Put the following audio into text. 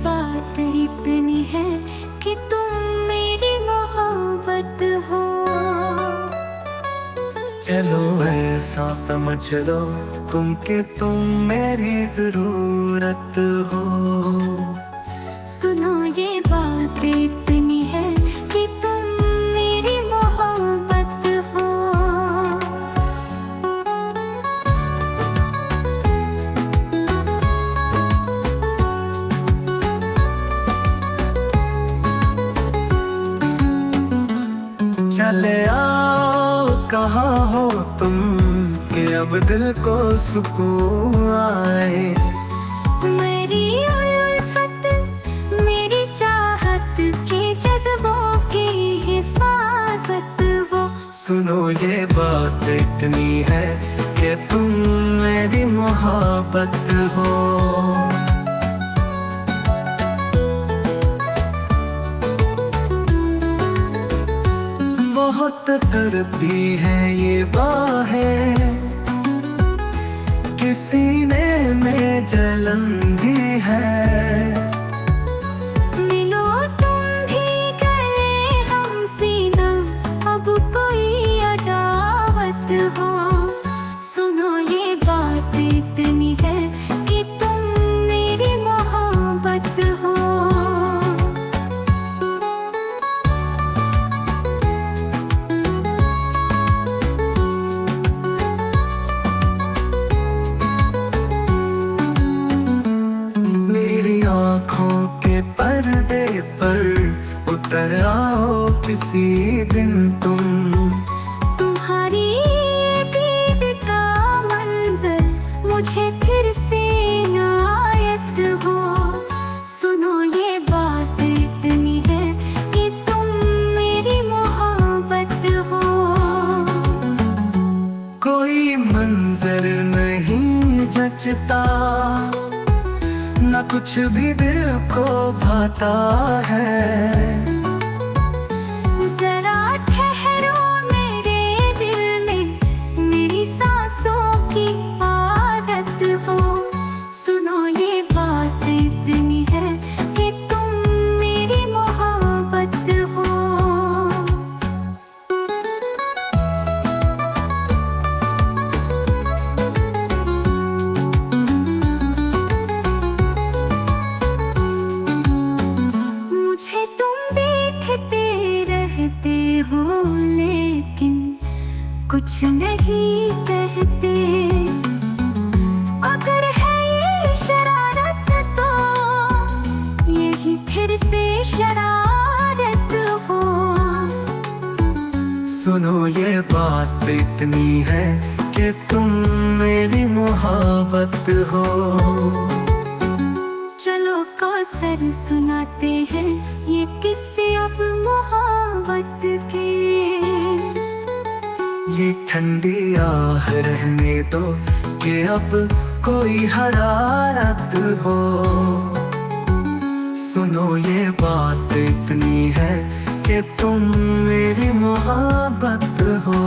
बात इतनी है कि तुम मेरी मोहब्बत हो। चलो ऐसा समझ लो तुम कि तुम मेरी जरूरत हो। सुनो ये बात इतनी है कि तुम मेरी मोहब्बत हो। चले आओ कहाँ हो तुम कि अब दिल को सुकून आए। मेरी उल्फत मेरी चाहत के जज्बों की हिफाजत हो। सुनो ये बात इतनी है कि तुम मेरी मोहब्बत हो। बहुत तड़पी है ये बाहें कि सीने में जलन भी है। मिलो तुम भी गले हम सीना अब कोई अदावत हो। सुनो ये बात इतनी है कि तुम मेरी मोहब्बत हो। मेरी आँखों के पर्दे पर उतर आओ किसी दिन तुम। तुम्हारी दीद का मंजर मुझे फिर से नायत हो। सुनो ये बात इतनी है कि तुम मेरी मोहब्बत हो। कोई मंजर नहीं जचता न कुछ भी दिल को भाता है। जरा ठहरो मेरे दिल में मेरी सांसों की आदत हो। सुनो ये बात इतनी है कि तुम मेरी मोहब्बत हो। मुझे तुम देखते रहते हो लेकिन कुछ नहीं कहते। अगर है ये शरारत तो यही फिर से शरारत हो। सुनो ये बात इतनी है कि तुम मेरी मोहब्बत हो। चलो कौसर सुनाते हैं ये किस्से अब मोहब्बत के। ये ठंडी आह रहने दो कि अब कोई हरारत हो। सुनो ये बात इतनी है कि तुम मेरी मोहब्बत हो।